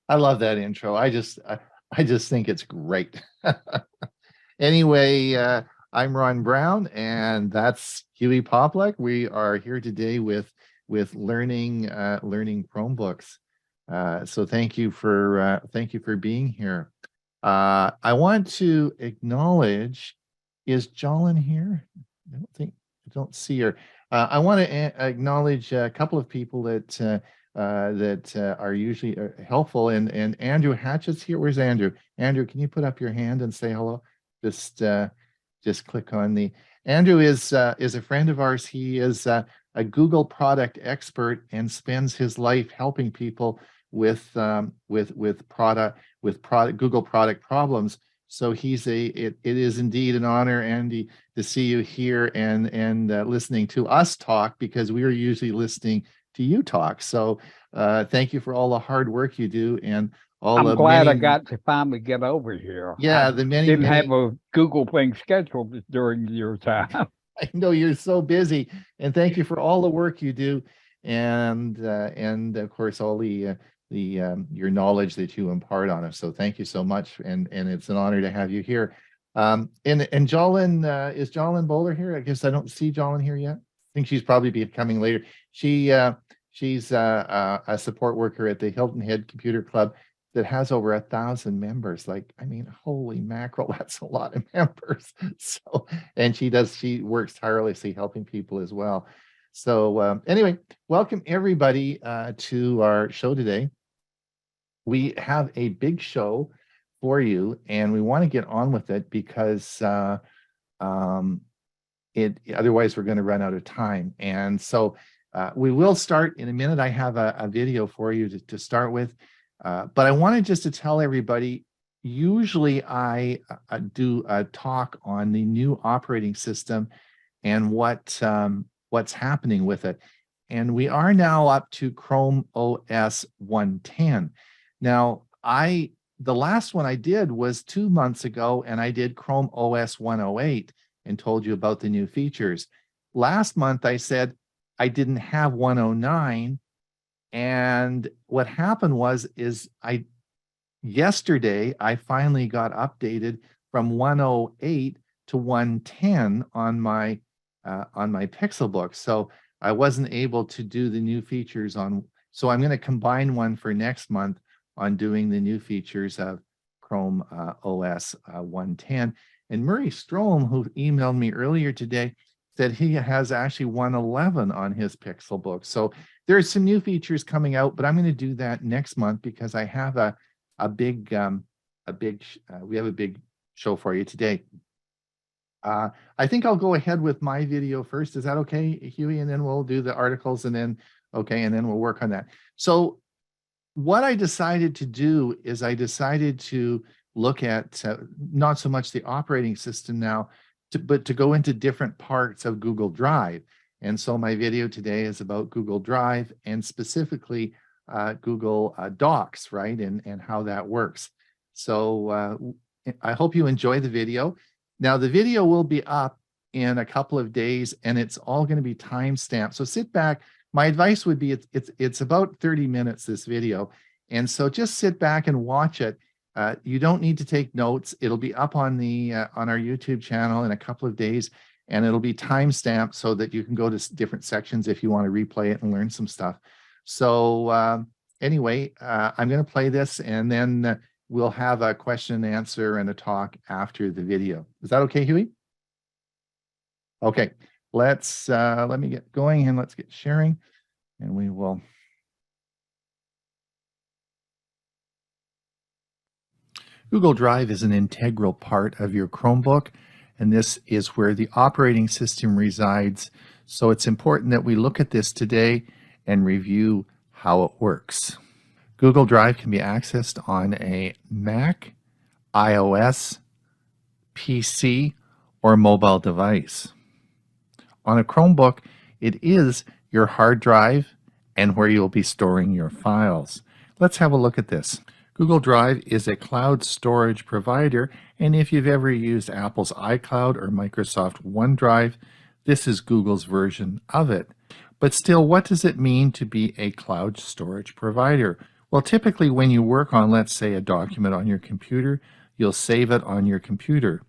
I love that intro. I just think it's great. Anyway, I'm Ron Brown, and that's Huey Poplack. We are here today with learning Chromebooks. So thank you for being here. I want to acknowledge, is Jolyn here? I don't see her. I want to acknowledge a couple of people that are usually helpful, and Andrew Hatchett's here. Where's Andrew? Andrew, can you put up your hand and say hello? Just just click on the Andrew is a friend of ours. He is a Google product expert and spends his life helping people with product Google product problems. So it is indeed an honor, Andy, to see you here and listening to us talk, because we are usually listening to you talk. So thank you for all the hard work you do and all I'm the glad I many, got to finally get over here. I yeah, the many, didn't have many. a Google thing scheduled during your time. I know you're so busy, and thank you for all the work you do, and of course all the your knowledge that you impart on us. So thank you so much, and it's an honor to have you here. And Jolyn, is Jolyn Bowler here? I guess I don't see Jolyn here yet. I think she's probably be coming later. She's a support worker at the Hilton Head Computer Club that has over 1,000 members. Like, I mean, holy mackerel, that's a lot of members. So, and she works tirelessly helping people as well. So anyway, welcome everybody to our show today. We have a big show for you, and we want to get on with it because otherwise we're going to run out of time. And so we will start in a minute. I have a video for you to start with. But I wanted just to tell everybody, usually I do a talk on the new operating system and what's happening with it. And we are now up to Chrome OS 110. Now, the last one I did was 2 months ago, and I did Chrome OS 108 and told you about the new features. Last month, I said I didn't have 109. And what happened is yesterday I finally got updated from 108 to 110 on my Pixelbook. So I wasn't able to do the new features on. So I'm going to combine one for next month on doing the new features of Chrome OS 110. And Murray Strom, who emailed me earlier today, said he has actually 111 on his Pixelbook. So there's some new features coming out, but I'm going to do that next month because I have a big we have a big show for you today. I think I'll go ahead with my video first. Is that okay, Huey? And then we'll do the articles, and then and then we'll work on that. So what I decided to do is I decided to look at not so much the operating system now, but to go into different parts of Google Drive. And so my video today is about Google Drive, and specifically Google Docs, right? And how that works. So I hope you enjoy the video. Now, the video will be up in a couple of days, and it's all going to be time-stamped. So sit back. My advice would be it's about 30 minutes, this video. And so just sit back and watch it. You don't need to take notes. It'll be up on on our YouTube channel in a couple of days, and it'll be time-stamped so that you can go to different sections if you want to replay it and learn some stuff. So anyway, I'm going to play this, and then we'll have a question and answer and a talk after the video. Is that okay, Huey? Okay, let me get going and let's get sharing, and we will. Google Drive is an integral part of your Chromebook, and this is where the operating system resides. So it's important that we look at this today and review how it works. Google Drive can be accessed on a Mac, iOS, PC, or mobile device. On a Chromebook, it is your hard drive and where you'll be storing your files. Let's have a look at this. Google Drive is a cloud storage provider, and if you've ever used Apple's iCloud or Microsoft OneDrive, this is Google's version of it. But still, what does it mean to be a cloud storage provider? Well, typically when you work on, let's say, a document on your computer, you'll save it on your computer.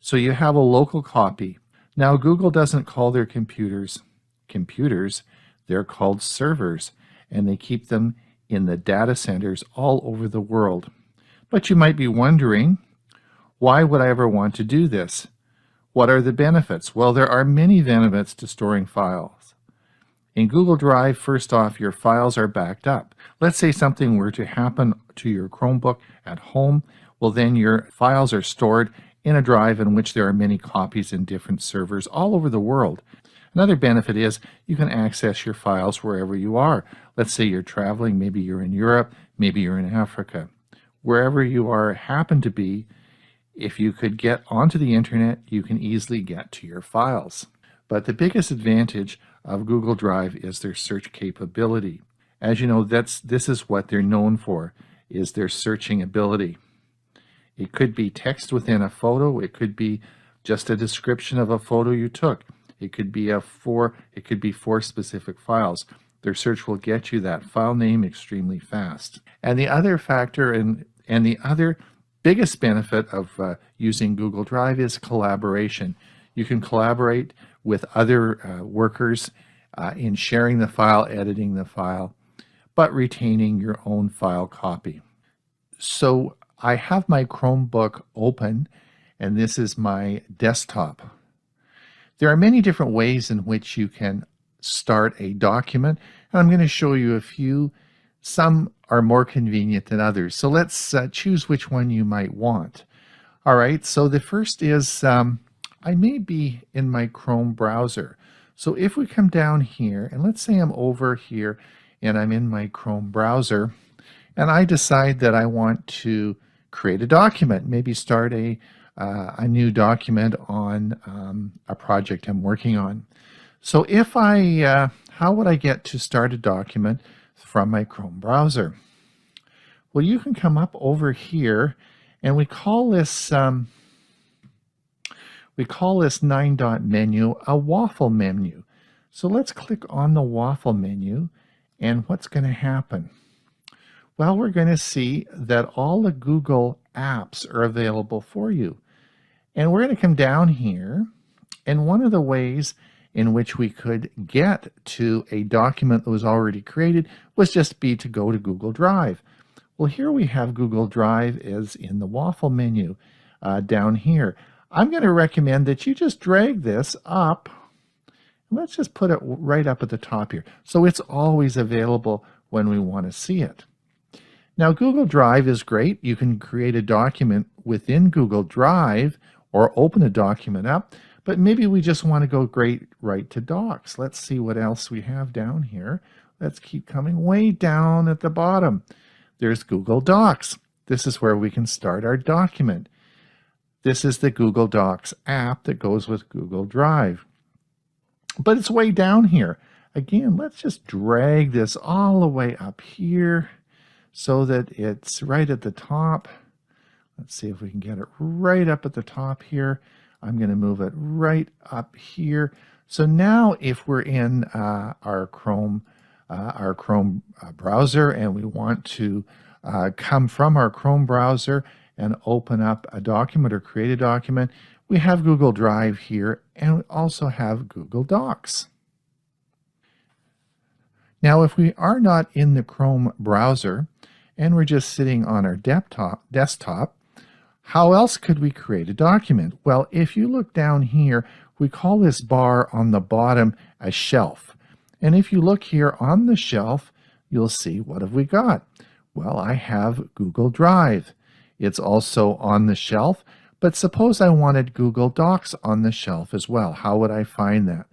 So you have a local copy. Now, Google doesn't call their computers computers, they're called servers, and they keep them in the data centers all over the world. But you might be wondering, why would I ever want to do this? What are the benefits? Well, there are many benefits to storing files. In Google Drive, first off, your files are backed up. Let's say something were to happen to your Chromebook at home. Well, then your files are stored in a drive in which there are many copies in different servers all over the world. Another benefit is you can access your files wherever you are. Let's say you're traveling, maybe you're in Europe, maybe you're in Africa. Wherever you are, happen to be, if you could get onto the internet, you can easily get to your files. But the biggest advantage of Google Drive is their search capability. As you know, this is what they're known for, is their searching ability. It could be text within a photo. It could be just a description of a photo you took. It could be four specific files. Their search will get you that file name extremely fast. And the other factor and the other biggest benefit of using Google Drive is collaboration. You can collaborate with other workers in sharing the file, editing the file, but retaining your own file copy. So I have my Chromebook open, and this is my desktop. There are many different ways in which you can start a document, and I'm going to show you a few. Some are more convenient than others. So let's choose which one you might want. All right, so the first is I may be in my Chrome browser. So if we come down here, and let's say I'm over here and I'm in my Chrome browser, and I decide that I want to create a document, maybe start a new document on a project I'm working on. So if how would I get to start a document from my Chrome browser? Well, you can come up over here, and we call this 9-dot menu a waffle menu. So let's click on the waffle menu, and what's going to happen? Well, we're going to see that all the Google apps are available for you. And we're going to come down here, and one of the ways in which we could get to a document that was already created was just to go to Google Drive. Well, here we have Google Drive as in the waffle menu down here. I'm going to recommend that you just drag this up. Let's just put it right up at the top here, so it's always available when we want to see it. Now, Google Drive is great. You can create a document within Google Drive or open a document up, but maybe we just want to go right to Docs. Let's see what else we have down here. Let's keep coming way down at the bottom. There's Google Docs. This is where we can start our document. This is the Google Docs app that goes with Google Drive. But it's way down here. Again, let's just drag this all the way up here so that it's right at the top. Let's see if we can get it right up at the top here. I'm going to move it right up here. So now if we're in our Chrome browser, and we want to come from our Chrome browser and open up a document or create a document, we have Google Drive here, and we also have Google Docs. Now, if we are not in the Chrome browser and we're just sitting on our desktop, how else could we create a document? Well, if you look down here, we call this bar on the bottom a shelf. And if you look here on the shelf, you'll see, what have we got? Well, I have Google Drive. It's also on the shelf, but suppose I wanted Google Docs on the shelf as well. How would I find that?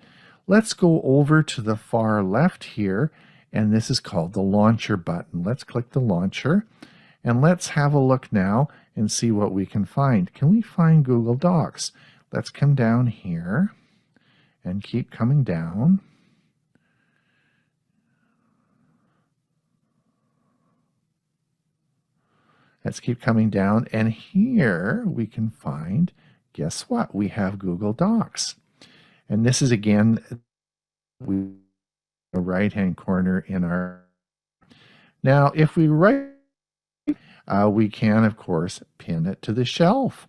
Let's go over to the far left here, and this is called the launcher button. Let's click the launcher, and let's have a look now and see what we can find. Can we find Google Docs? Let's come down here and keep coming down. Let's keep coming down, and here we can find, guess what? We have Google Docs. And this is, again, the right-hand corner in our. Now, if we right, we can, of course, pin it to the shelf.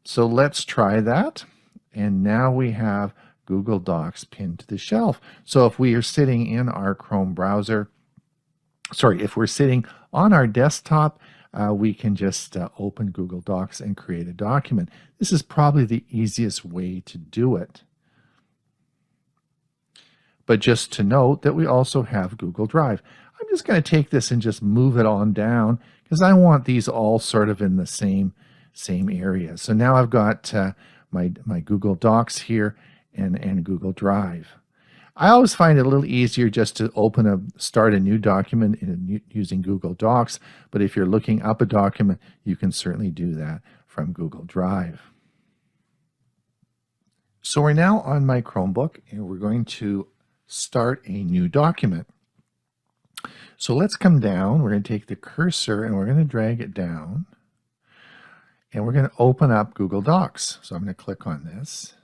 So let's try that. And now we have Google Docs pinned to the shelf. So if we are sitting in our Chrome browser, if we're sitting on our desktop, we can just open Google Docs and create a document. This is probably the easiest way to do it. But just to note that we also have Google Drive. I'm just going to take this and just move it on down because I want these all sort of in the same area. So now I've got my Google Docs here and Google Drive. I always find it a little easier just to start a new document using Google Docs, but if you're looking up a document, you can certainly do that from Google Drive. So we're now on my Chromebook, and we're going to start a new document. So let's come down. We're going to take the cursor and we're going to drag it down, and we're going to open up Google Docs. So I'm going to click on this.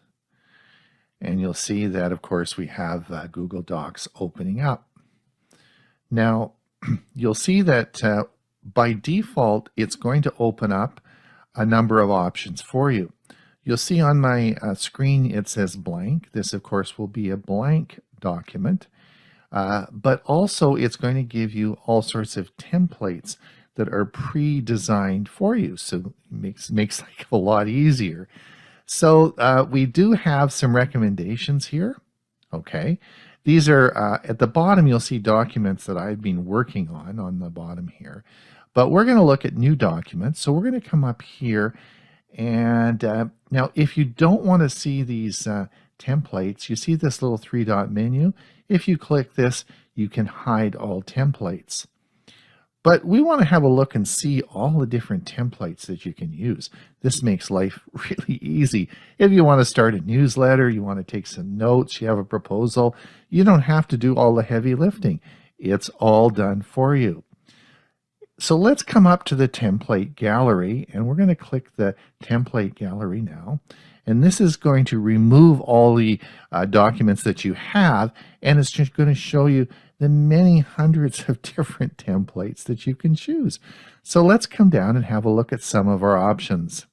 And you'll see that, of course, we have Google Docs opening up. Now, you'll see that by default, it's going to open up a number of options for you. You'll see on my screen, it says blank. This, of course, will be a blank document. But also, it's going to give you all sorts of templates that are pre-designed for you. So it makes life a lot easier. So we do have some recommendations here. Okay, these are at the bottom. You'll see documents that I've been working on the bottom here, but we're going to look at new documents. So we're going to come up here, and now if you don't want to see these templates, you see this little 3-dot menu. If you click this, you can hide all templates. But we want to have a look and see all the different templates that you can use. This makes life really easy. If you want to start a newsletter, you want to take some notes, you have a proposal, you don't have to do all the heavy lifting. It's all done for you. So let's come up to the template gallery, and we're going to click the template gallery now. And this is going to remove all the documents that you have, and it's just going to show you the many hundreds of different templates that you can choose. So let's come down and have a look at some of our options.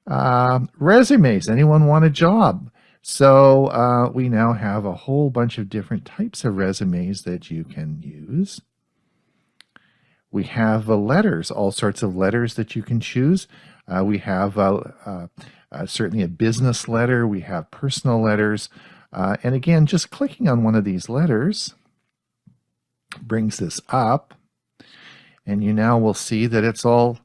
Resumes. Anyone want a job? So we now have a whole bunch of different types of resumes that you can use. We have letters, all sorts of letters that you can choose. We have certainly a business letter. We have personal letters. And again, just clicking on one of these letters brings this up, and you now will see that it's all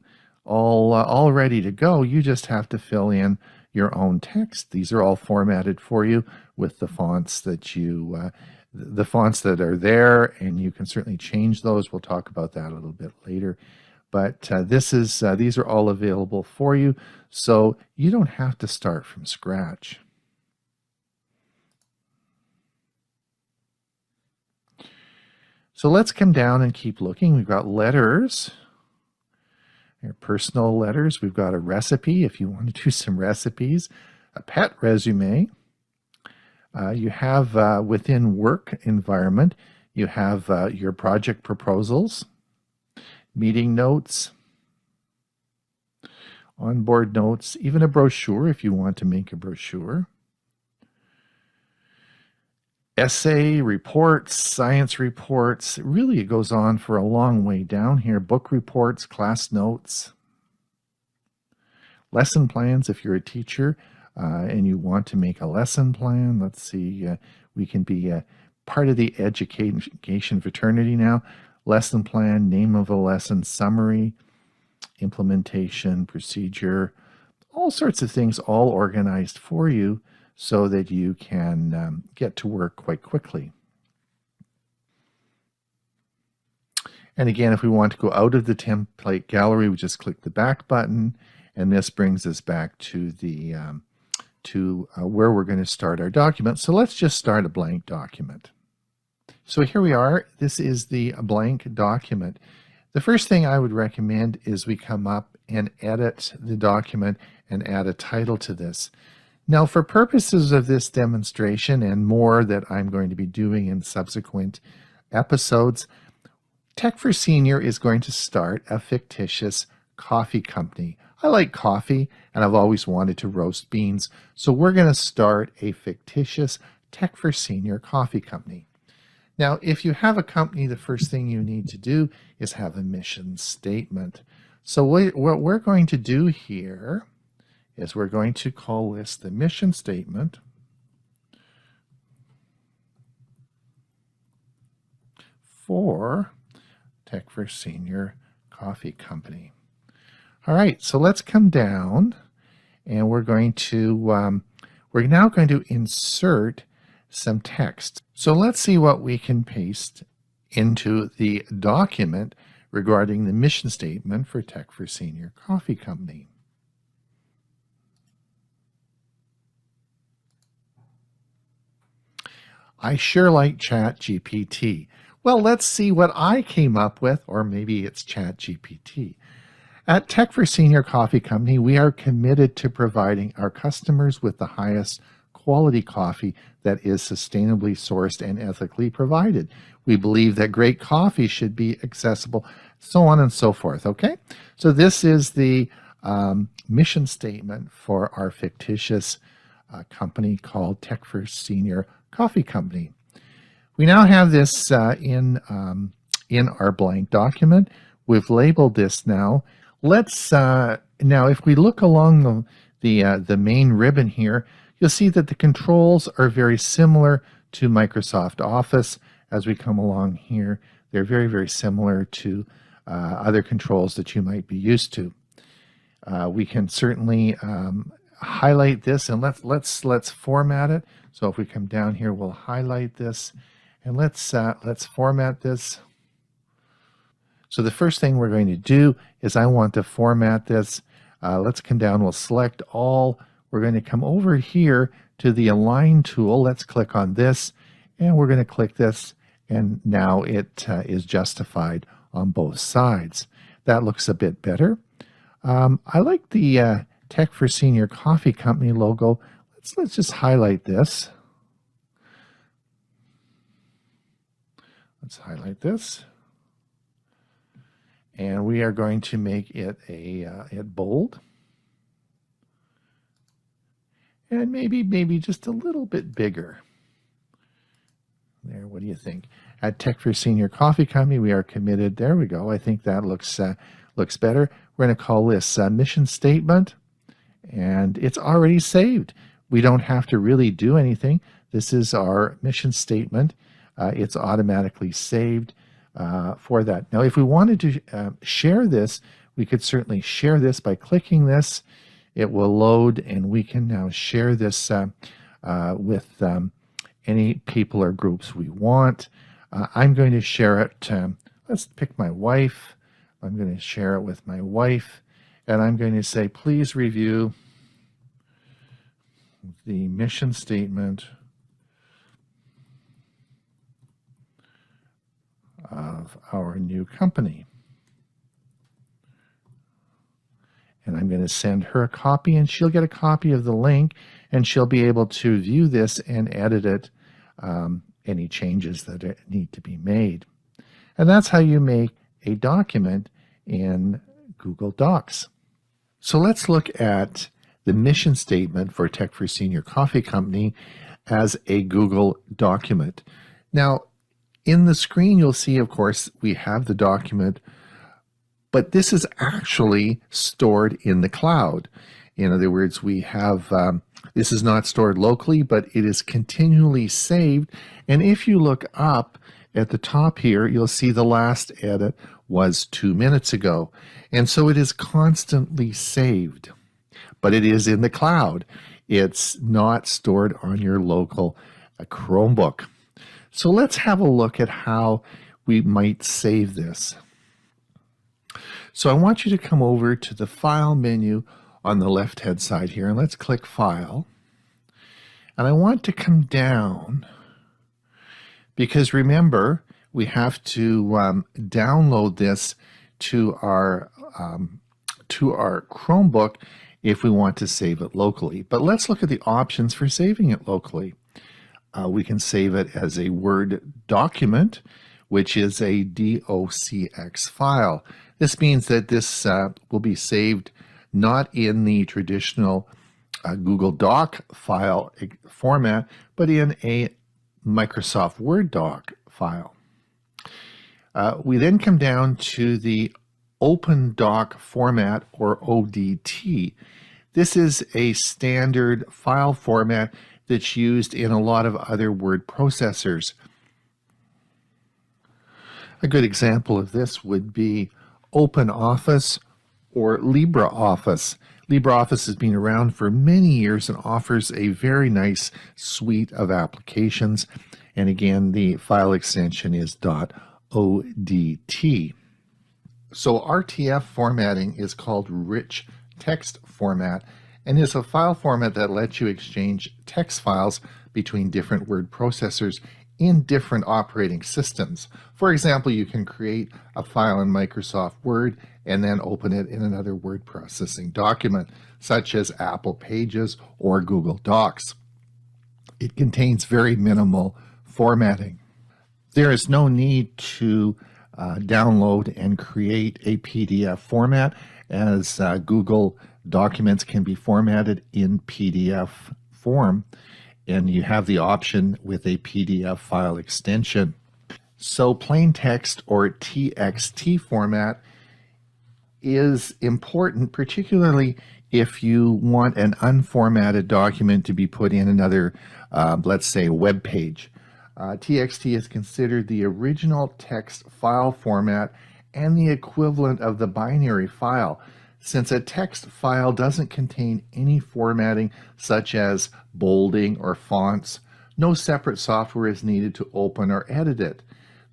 ready to go. You just have to fill in your own text. These are all formatted for you with the fonts that the fonts that are there, and you can certainly change those. We'll talk about that a little bit later. But these are all available for you, so you don't have to start from scratch. So let's come down and keep looking. We've got letters, personal letters. We've got a recipe if you want to do some recipes, a pet resume. You have within work environment, you have your project proposals, meeting notes, onboard notes, even a brochure if you want to make a brochure. Essay reports, science reports, really it goes on for a long way down here. Book reports, class notes, lesson plans if you're a teacher and you want to make a lesson plan. Let's see, we can be part of the education fraternity now. Lesson plan, name of a lesson, summary, implementation, procedure, all sorts of things all organized for you so that you can get to work quite quickly. And again, if we want to go out of the template gallery, we just click the back button, and this brings us back to the where we're going to start our document. So let's just start a blank document. So here we are. This is the blank document. The first thing I would recommend is we come up and edit the document and add a title to this. Now, for purposes of this demonstration and more that I'm going to be doing in subsequent episodes, Tech for Senior is going to start a fictitious coffee company. I like coffee and I've always wanted to roast beans, so we're going to start a fictitious Tech for Senior coffee company. Now, if you have a company, the first thing you need to do is have a mission statement. So what we're going to do here is we're going to call this the mission statement for Tech for Senior Coffee Company. All right, so let's come down and we're now going to insert some text. So let's see what we can paste into the document regarding the mission statement for Tech for Senior Coffee Company. I sure like ChatGPT. Well, let's see what I came up with, or maybe it's ChatGPT. At Tech for Senior Coffee Company, we are committed to providing our customers with the highest quality coffee that is sustainably sourced and ethically provided. We believe that great coffee should be accessible, so on and so forth. Okay, so this is the mission statement for our fictitious company called Tech for Senior Coffee Company. We now have this in our blank document. We've labeled this now. Let's now, if we look along the main ribbon here, you'll see that the controls are very similar to Microsoft Office. As we come along here, they're very, very similar to other controls that you might be used to. We can certainly highlight this, and let's format it. So if we come down here, we'll highlight this, and let's format this. So the first thing we're going to do is I want to format this. Let's come down, we'll select all. We're going to come over here to the Align tool. Let's click on this, and we're going to click this, and now it is justified on both sides. That looks a bit better. I like the Tech for Senior Coffee Company logo. Let's just highlight this. Let's highlight this. And we are going to make it it bold. And maybe just a little bit bigger. There, what do you think? At Tech for Senior Coffee Company, we are committed. There we go. I think that looks better. We're going to call this mission statement, and it's already saved. We don't have to really do anything. This is our mission statement. It's automatically saved for that. Now, if we wanted to share this, we could certainly share this by clicking this. It will load, and we can now share this with any people or groups we want. I'm going to share it. Let's pick my wife. I'm going to share it with my wife, and I'm going to say, please review the mission statement of our new company. And I'm going to send her a copy, and she'll get a copy of the link, and she'll be able to view this and edit it, any changes that need to be made. And that's how you make a document in Google Docs. So let's look at the mission statement for Tech for Senior Coffee Company as a Google document. Now, in the screen, you'll see, of course, we have the document, but this is actually stored in the cloud. In other words, we have, this is not stored locally, but it is continually saved. And if you look up at the top here, you'll see the last edit was 2 minutes ago. And so it is constantly saved, but it is in the cloud. It's not stored on your local Chromebook. So let's have a look at how we might save this. So I want you to come over to the File menu on the left-hand side here, and let's click File. And I want to come down, because remember, we have to download this to our Chromebook if we want to save it locally. But let's look at the options for saving it locally. We can save it as a Word document. which is a docx file. This means that this will be saved not in the traditional Google Doc file format, but in a Microsoft Word doc file. We then come down to the Open Doc format, or ODT. This is a standard file format that's used in a lot of other word processors. A good example of this would be OpenOffice or LibreOffice. LibreOffice has been around for many years and offers a very nice suite of applications. And again, the file extension is .odt. So RTF formatting is called rich text format and is a file format that lets you exchange text files between different word processors in different operating systems. For example, you can create a file in Microsoft Word and then open it in another word processing document, such as Apple Pages or Google Docs. It contains very minimal formatting. There is no need to download and create a PDF format, as Google documents can be formatted in PDF form, and you have the option with a PDF file extension. So plain text or TXT format is important, particularly if you want an unformatted document to be put in another, let's say, web page. TXT is considered the original text file format and the equivalent of the binary file, since a text file doesn't contain any formatting such as bolding or fonts. No separate software is needed to open or edit it.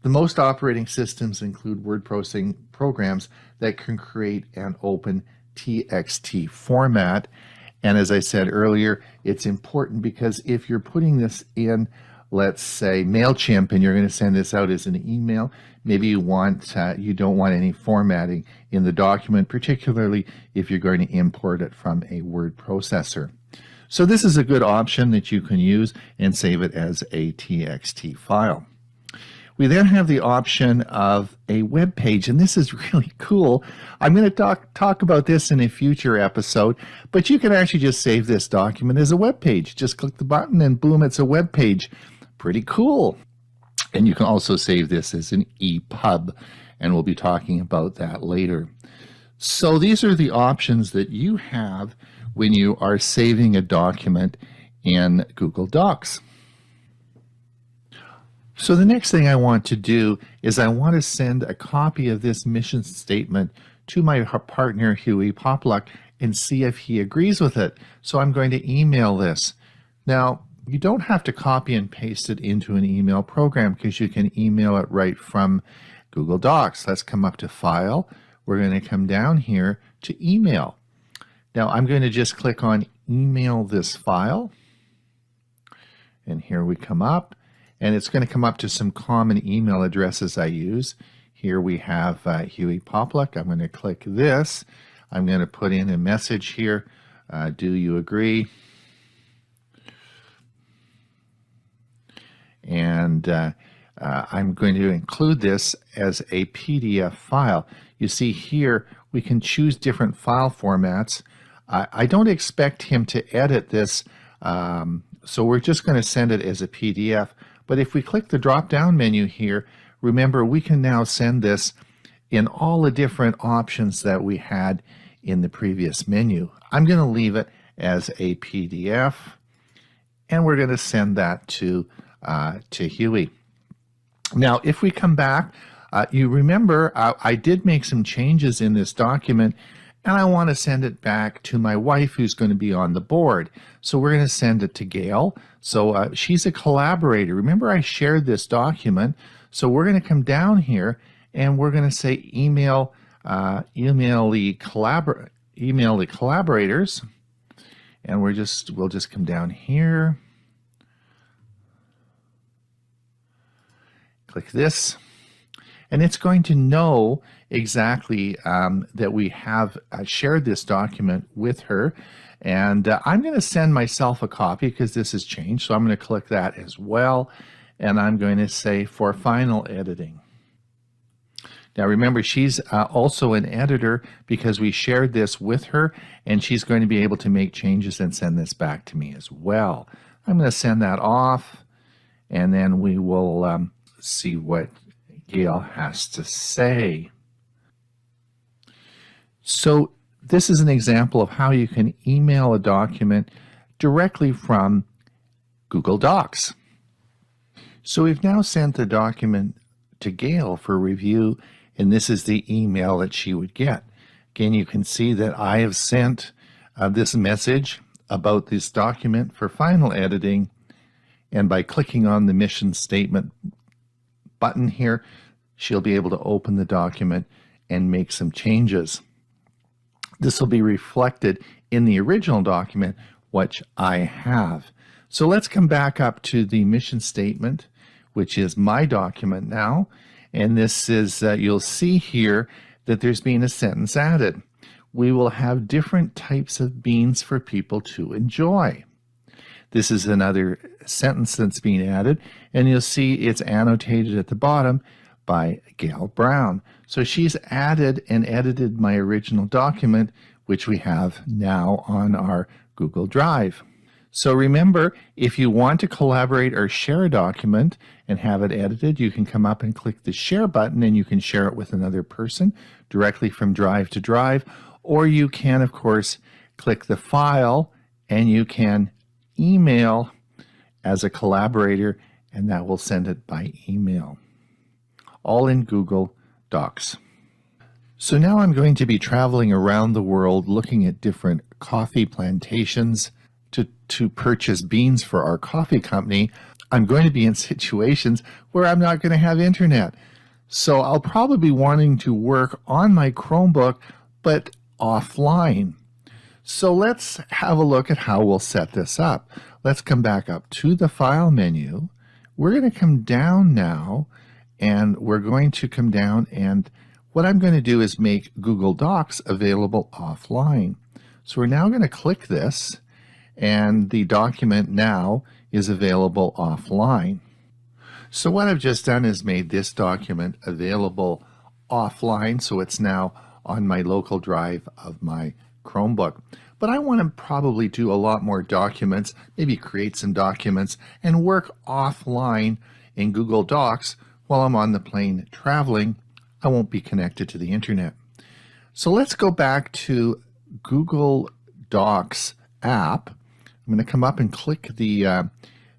The most operating systems include word processing programs that can create and open TXT format. And as I said earlier, it's important because if you're putting this in, let's say, MailChimp, and you're going to send this out as an email, maybe you don't want any formatting in the document, particularly if you're going to import it from a word processor. So this is a good option that you can use and save it as a TXT file. We then have the option of a web page, and this is really cool. I'm going to talk about this in a future episode, but you can actually just save this document as a web page. Just click the button and boom, it's a web page. Pretty cool. And you can also save this as an EPUB, and we'll be talking about that later. So these are the options that you have when you are saving a document in Google Docs. So the next thing I want to do is I want to send a copy of this mission statement to my partner, Huey Popluck, and see if he agrees with it. So I'm going to email this. Now, you don't have to copy and paste it into an email program because you can email it right from Google Docs. Let's come up to File. We're going to come down here to Email. Now I'm going to just click on Email this file. And here we come up. And it's going to come up to some common email addresses I use. Here we have Huey Popluck. I'm going to click this. I'm going to put in a message here. Do you agree? And I'm going to include this as a PDF file. You see here we can choose different file formats. I don't expect him to edit this, so we're just going to send it as a PDF. But if we click the drop-down menu here, remember we can now send this in all the different options that we had in the previous menu. I'm going to leave it as a PDF, and we're going to send that to Huey. Now, if we come back, you remember I did make some changes in this document, and I want to send it back to my wife who's going to be on the board. So we're going to send it to Gail. So she's a collaborator. Remember I shared this document. So we're going to come down here and we're going to say email the collaborators. And we'll just come down here. Click this. And it's going to know exactly that we have shared this document with her. And I'm going to send myself a copy because this has changed. So I'm going to click that as well. And I'm going to say for final editing. Now remember, she's also an editor because we shared this with her, and she's going to be able to make changes and send this back to me as well. I'm going to send that off, and then we will see what Gail has to say. So this is an example of how you can email a document directly from Google Docs. So we've now sent the document to Gail for review, and this is the email that she would get. Again, you can see that I have sent this message about this document for final editing, and by clicking on the mission statement button here, she'll be able to open the document and make some changes. This will be reflected in the original document, which I have. So let's come back up to the mission statement, which is my document now. And this is, you'll see here that there's been a sentence added. We will have different types of beans for people to enjoy. This is another sentence that's being added, and you'll see it's annotated at the bottom by Gail Brown. So she's added and edited my original document, which we have now on our Google Drive. So remember, if you want to collaborate or share a document and have it edited, you can come up and click the share button, and you can share it with another person directly from Drive to Drive, or you can, of course, click the file and you can email as a collaborator, and that will send it by email. All in Google Docs. So now I'm going to be traveling around the world looking at different coffee plantations to purchase beans for our coffee company. I'm going to be in situations where I'm not going to have internet. So I'll probably be wanting to work on my Chromebook, but offline. So let's have a look at how we'll set this up. Let's come back up to the File menu. We're going to come down now, and we're going to come down, and what I'm going to do is make Google Docs available offline. So we're now going to click this, and the document now is available offline. So what I've just done is made this document available offline, so it's now on my local drive of my Chromebook. But I want to probably do a lot more documents, maybe create some documents and work offline in Google Docs while I'm on the plane traveling. I won't be connected to the internet. So let's go back to Google Docs app. I'm going to come up and click the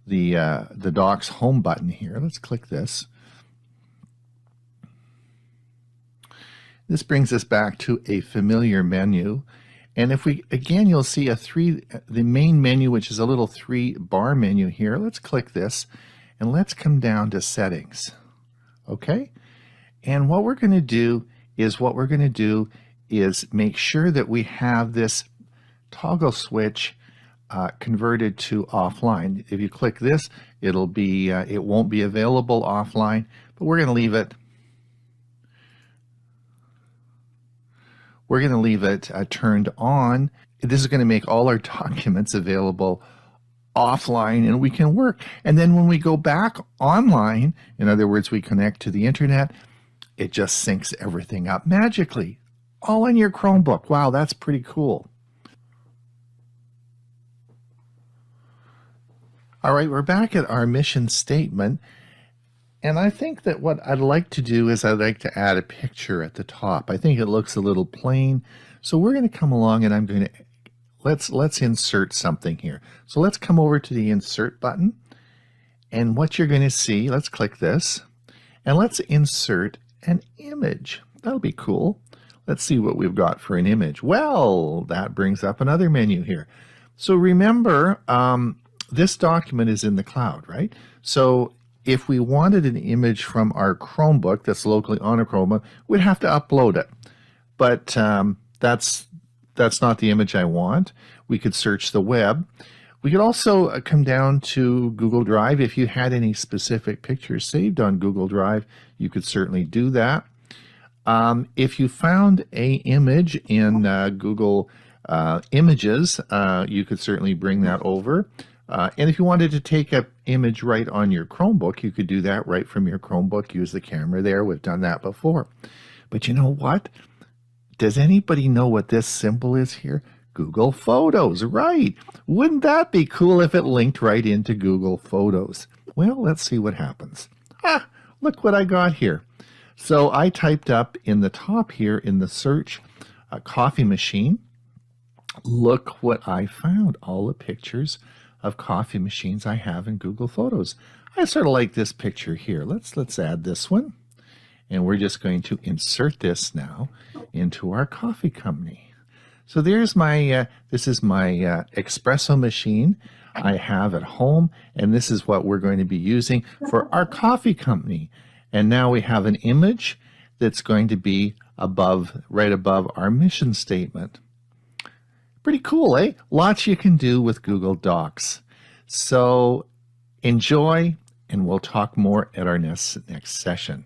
Docs home button here. Let's click this. This brings us back to a familiar menu. And if we, again, you'll see the main menu, which is a little 3-bar menu here. Let's click this, and let's come down to settings. Okay? And what we're going to do is make sure that we have this toggle switch converted to offline. If you click this, it'll be it won't be available offline, but we're going to leave it. We're going to leave it turned on. This is going to make all our documents available offline, and we can work. And then when we go back online, in other words, we connect to the internet, it just syncs everything up magically, all on your Chromebook. Wow, that's pretty cool. All right, we're back at our mission statement. And I think that what I'd like to do is I'd like to add a picture at the top. I think it looks a little plain. So we're going to come along, and I'm going to, let's insert something here. So let's come over to the insert button. And what you're going to see, let's click this, and let's insert an image. That'll be cool. Let's see what we've got for an image. Well, that brings up another menu here. So remember, this document is in the cloud, right? So if we wanted an image from our Chromebook that's locally on a Chromebook, we'd have to upload it. But that's not the image I want. We could search the web. We could also come down to Google Drive. If you had any specific pictures saved on Google Drive, you could certainly do that. If you found an image in Google Images, you could certainly bring that over. And if you wanted to take an image right on your Chromebook, you could do that right from your Chromebook. Use the camera there. We've done that before. But you know what? Does anybody know what this symbol is here? Google Photos, right? Wouldn't that be cool if it linked right into Google Photos? Well, let's see what happens. Ah, look what I got here. So I typed up in the top here in the search, a coffee machine. Look what I found, all the pictures of coffee machines I have in Google Photos. I sort of like this picture here. Let's add this one. And we're just going to insert this now into our coffee company. So there's my, this is my espresso machine I have at home, and this is what we're going to be using for our coffee company. And now we have an image that's going to be above, right above our mission statement. Pretty cool, eh? Lots you can do with Google Docs. So enjoy, and we'll talk more at our next session.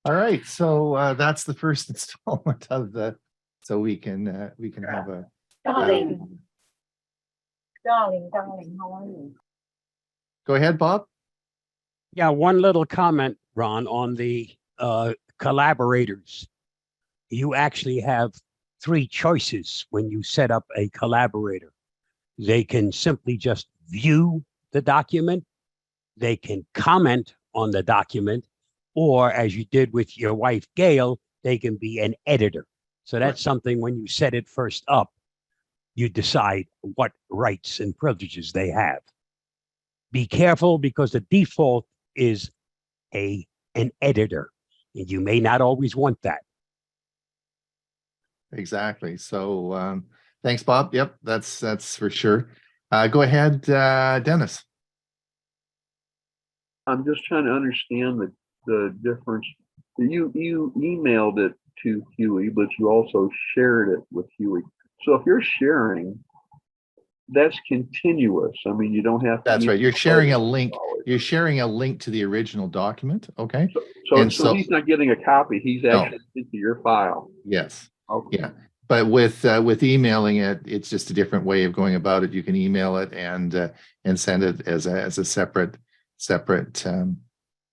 All right, so that's the first installment of the, so we can have a Darling, darling, how are you? Go ahead, Bob. Yeah, one little comment, Ron, on the collaborators. You actually have 3 choices when you set up a collaborator. They can simply just view the document, they can comment on the document, or as you did with your wife, Gail, they can be an editor. So that's something when you set it first up, you decide what rights and privileges they have. Be careful because the default is an editor, and you may not always want that. Exactly. So thanks, Bob. Yep, that's for sure. Go ahead, Dennis. I'm just trying to understand the difference. You emailed it to Huey, but you also shared it with Huey. So if you're sharing, that's continuous. I mean, you don't have to. That's right. You're sharing a link. You're sharing a link to the original document. Okay. So he's not getting a copy. He's actually into your file. Yes. Okay. Yeah. But with emailing it, it's just a different way of going about it. You can email it and send it as a separate.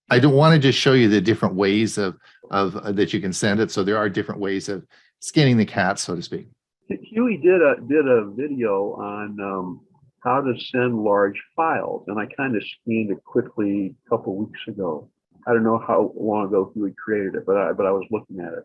I don't want to just show you the different ways of that you can send it. So there are different ways of skinning the cat, so to speak. Huey did a video on how to send large files, and I kind of scanned it quickly a couple weeks ago. I don't know how long ago Huey created it, but I was looking at it.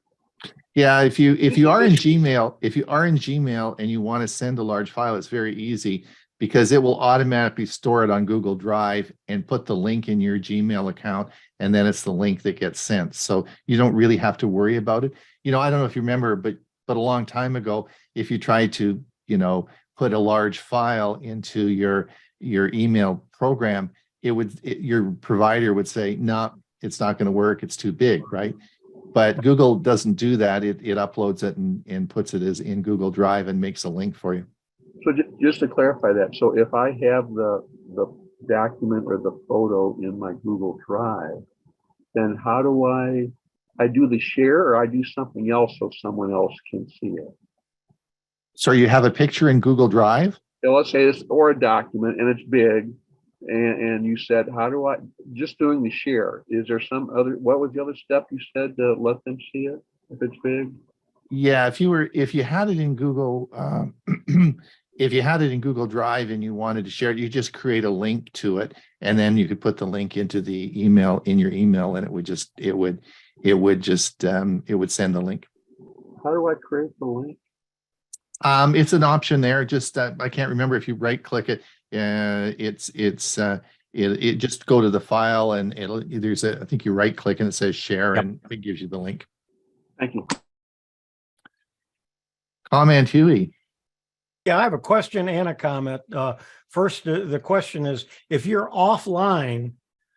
Yeah, if you are in Gmail, and you want to send a large file, it's very easy because it will automatically store it on Google Drive and put the link in your Gmail account, and then it's the link that gets sent. So you don't really have to worry about it. You know, I don't know if you remember, but a long time ago, if you tried to, put a large file into your email program, your provider would say, no, it's not going to work. It's too big, right? But Google doesn't do that. It uploads it and puts it as in Google Drive and makes a link for you. So just to clarify that, so if I have the document or the photo in my Google Drive, then how do I do the share, or I do something else so someone else can see it? So you have a picture in Google Drive? Yeah, let's say it's or a document and it's big, and you said, how do I, just doing the share, is there some other, what was the other step you said to let them see it if it's big? Yeah, if you had it in Google, if you had it in Google Drive and you wanted to share it, you just create a link to it, and then you could put the link into the email in your email, and it would send the link. How do I create the link? It's an option there. Just I can't remember if you right click it. It just go to the file, and I think you right click and it says share, and it gives you the link. Thank you. Comment, Huey. Yeah, I have a question and a comment. First, the question is, if you're offline,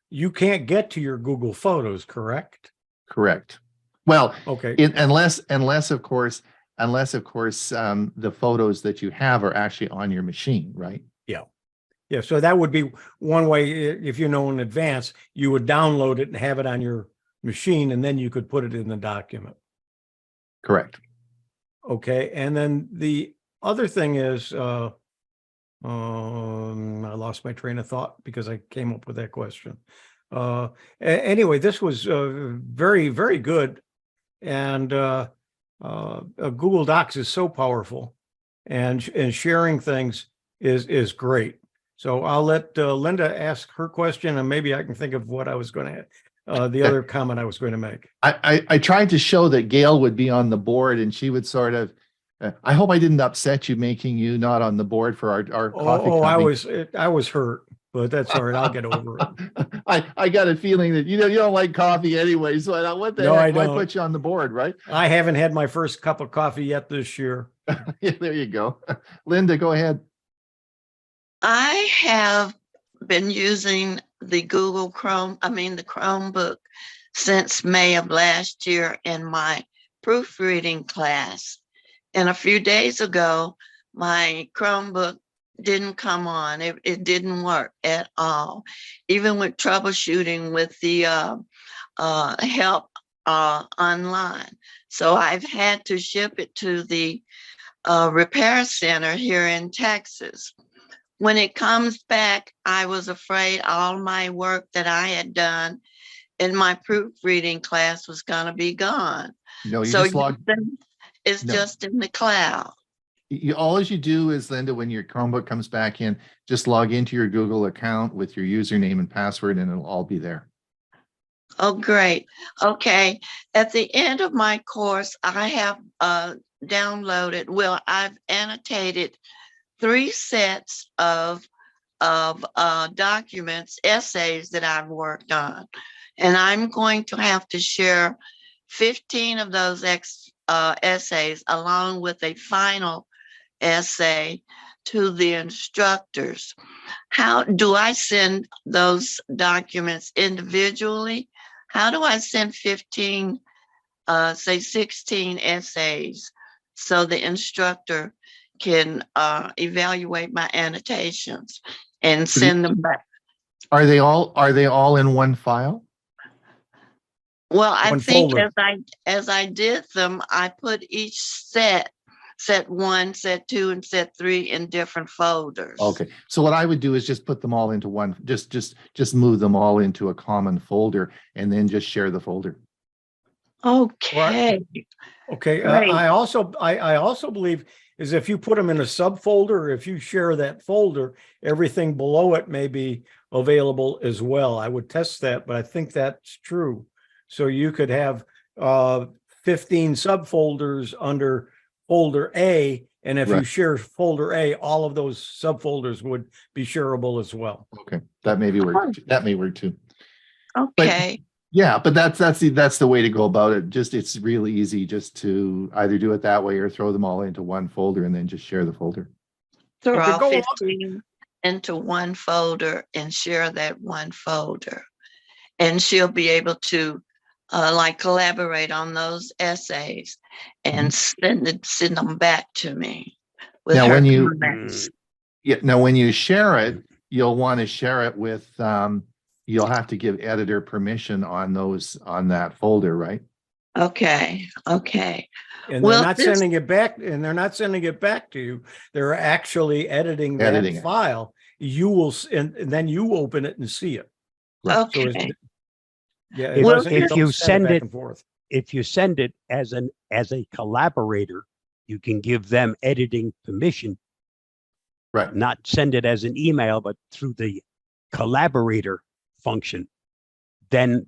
you can't get to your Google Photos, correct? Correct. Well, okay. Unless of course, the photos that you have are actually on your machine, right? Yeah. So that would be one way. If you know in advance, you would download it and have it on your machine, and then you could put it in the document. Correct. Okay. And then the other thing is, I lost my train of thought because I came up with that question. Anyway, this was very, very good. And Google Docs is so powerful, and sharing things is great. So I'll let Linda ask her question, and maybe I can think of what I was going to, the other comment I was going to make. I tried to show that Gail would be on the board and she would sort of, I hope I didn't upset you making you not on the board for our coffee Oh, company. I was hurt, but that's all right. I'll get over it. I got a feeling that you don't like coffee anyway, so I thought, what the No, I heck? Why don't. put you on the board, right? I haven't had my first cup of coffee yet this year. Yeah, there you go. Linda, go ahead. I have been using the the Chromebook since May of last year in my proofreading class. And a few days ago, my Chromebook didn't come on. It didn't work at all. Even with troubleshooting with the help online. So I've had to ship it to the repair center here in Texas. When it comes back, I was afraid all my work that I had done in my proofreading class was going to be gone. No, you So just log. it's No. just in the cloud. All you do is, Linda, when your Chromebook comes back in, just log into your Google account with your username and password, and it'll all be there. Oh, great. Okay. At the end of my course, I have I've annotated 3 sets of documents, essays that I've worked on. And I'm going to have to share 15 of those essays along with a final essay to the instructors. How do I send those documents individually? How do I send 15, say 16 essays so the instructor can evaluate my annotations and send them back? Are they all in one file? Well, I One think folder. as I did them, I put each set 1, set 2, and set 3 in different folders. Okay, so what I would do is just put them all into one, just move them all into a common folder and then just share the folder. Okay. Okay. Great. I also believe is if you put them in a subfolder, if you share that folder, everything below it may be available as well. I would test that, but I think that's true. So you could have 15 subfolders under folder A, and if you Right. share folder A, all of those subfolders would be shareable as well. Okay, that may work. That may work too. Okay. Yeah, but that's the way to go about it. It's really easy just to either do it that way or throw them all into one folder and then just share the folder. Throw Okay, all go on. 15 into one folder and share that one folder. And she'll be able to collaborate on those essays and send them back to me with Now, her when you- comments. Yeah. Now, when you share it, you'll want to share it with. You'll have to give editor permission on that folder, right? Okay. Okay. And Well, they're not this- sending it back, and they're not sending it back to you. They're actually editing Editing that it. file. You will, and then you open it and see it. Right. So Okay. it's, yeah, If- doesn't- if don't you send send it- back and forth. If you send it as a collaborator, you can give them editing permission, Right. not send it as an email, but through the collaborator function. Then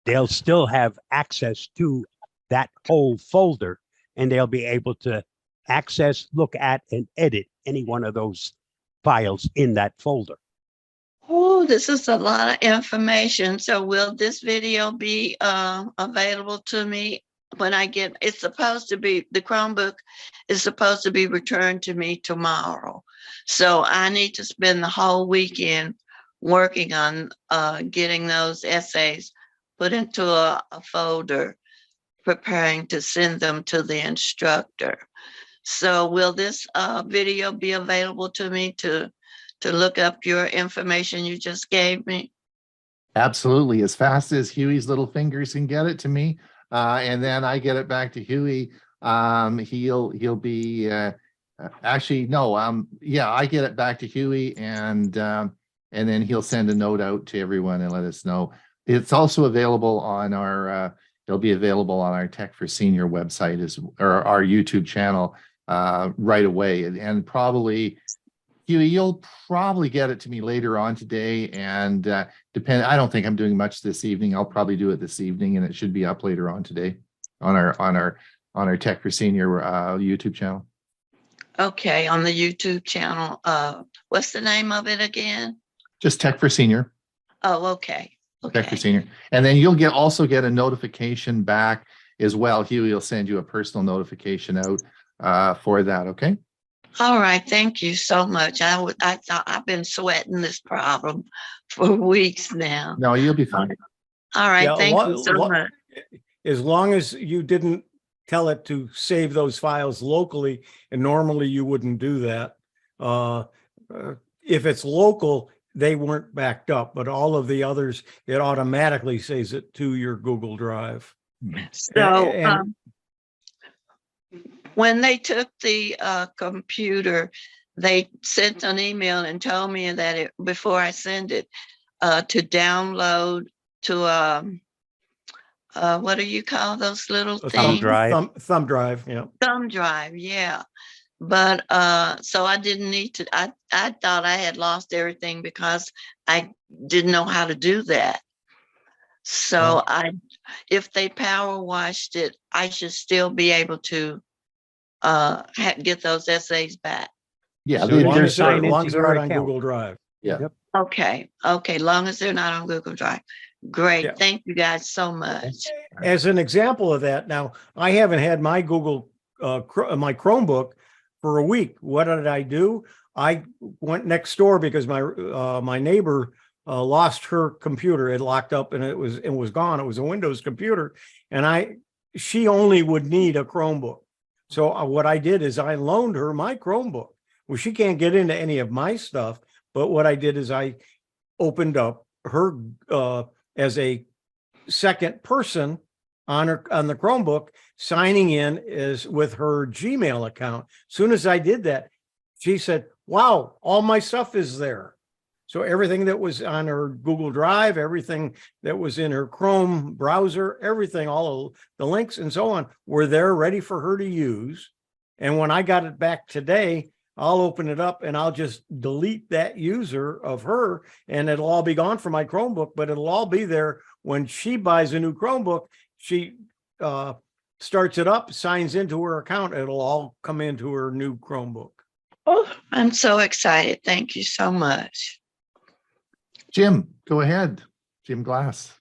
they'll still have access to that whole folder, and they'll be able to access, look at, and edit any one of those files in that folder. Oh, this is a lot of information. So will this video be available to me when I get, the Chromebook is supposed to be returned to me tomorrow. So I need to spend the whole weekend working on getting those essays put into a folder, preparing to send them to the instructor. So will this video be available to me to look up your information you just gave me? Absolutely, as fast as Huey's little fingers can get it to me, and then I get it back to Huey. He'll be Actually, no, yeah, I get it back to Huey and then he'll send a note out to everyone and let us know. It's also available on our, it'll be available on our Tech for Senior website or our YouTube channel right away. And probably, Huey, you'll probably get it to me later on today. And I don't think I'm doing much this evening. I'll probably do it this evening and it should be up later on today on our Tech for Senior YouTube channel. Okay, on the YouTube channel. What's the name of it again? Just Tech for Senior. Oh, okay. Tech for Okay. Senior. And then you'll also get a notification back as well. Huey will send you a personal notification out for that. Okay. All right. Thank you so much. I thought I've been sweating this problem for weeks now. No, you'll be fine. All right. Yeah, Thank you so much. As long as you didn't tell it to save those files locally, and normally you wouldn't do that. If it's local, they weren't backed up, but all of the others, it automatically saves it to your Google Drive. So And- when they took the computer, they sent an email and told me that before I send it to download to what do you call those little A things? Thumb drive, yeah. Thumb drive, yeah. But so I didn't need to. I thought I had lost everything because I didn't know how to do that. So if they power washed it, I should still be able to get those essays back. Yeah. As they- long they're as they're sorry. long as they're your not on account. Google Drive. Yeah. Yep. Okay, long as they're not on Google Drive. Great, Yeah. thank you guys so much. As an example of that, now I haven't had my my Chromebook for a week. What did I do? I went next door because my neighbor lost her computer. It locked up and it was gone. It was a Windows computer, and she only would need a Chromebook. So what I did is I loaned her my Chromebook. Well, she can't get into any of my stuff, but what I did is I opened up her as a second person on the Chromebook, signing in is with her Gmail account. Soon as I did that, she said, wow, all my stuff is there. So everything that was on her Google Drive, everything that was in her Chrome browser, everything, all of the links and so on were there ready for her to use. And when I got it back today, I'll open it up and I'll just delete that user of her and it'll all be gone from my Chromebook, but it'll all be there when she buys a new Chromebook. She starts it up, signs into her account, it'll all come into her new Chromebook. Oh, I'm so excited. Thank you so much. Jim, go ahead. Jim Glass.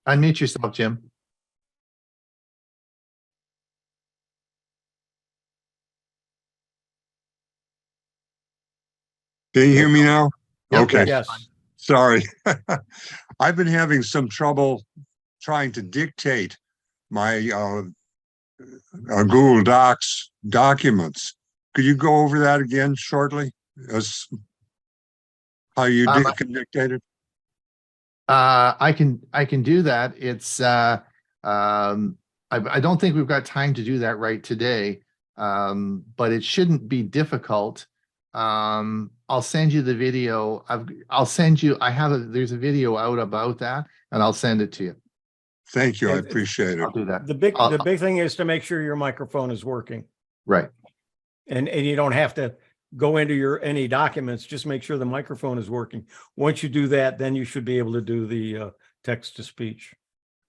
Unmute yourself, Jim. Can you hear me now? Yep. Okay, Yes. sorry. I've been having some trouble trying to dictate my Google Docs documents. Could you go over that again shortly? As how you can dictate it? I can do that. It's I don't think we've got time to do that right today. But it shouldn't be difficult. I'll send you the video. There's a video out about that and I'll send it to you. Thank you. I appreciate it. I'll do that. The big thing is to make sure your microphone is working, Right. and you don't have to go into any documents. Just make sure the microphone is working. Once you do that, then you should be able to do the text to speech.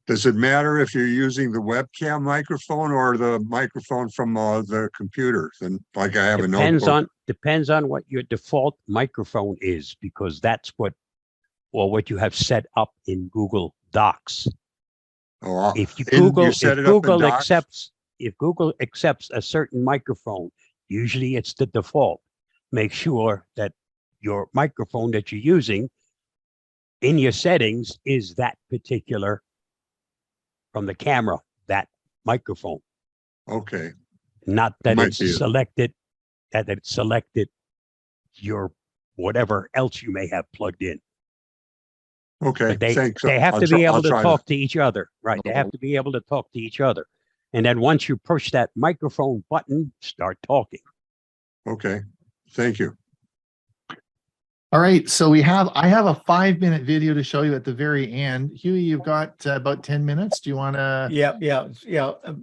Does it matter if you're using the webcam microphone or the microphone from the computer? Then, like I have a notebook. Depends on what your default microphone is, because that's what you have set up in Google Docs. Oh, If you Google set it up in Docs? if Google accepts a certain microphone, usually it's the default. Make sure that your microphone that you're using in your settings is that particular from the camera, that microphone. Okay. Not that Might it's be it. selected, that it selected your whatever else you may have plugged in. Okay. But Thanks. they have I'll to be I'll able to try talk to each other, right? They have Okay. to be able to talk to each other. And then once you push that microphone button, start talking. Okay, thank you. All right, so I have a 5-minute video to show you at the very end. Huey, you've got about 10 minutes. Do you want to? Yeah.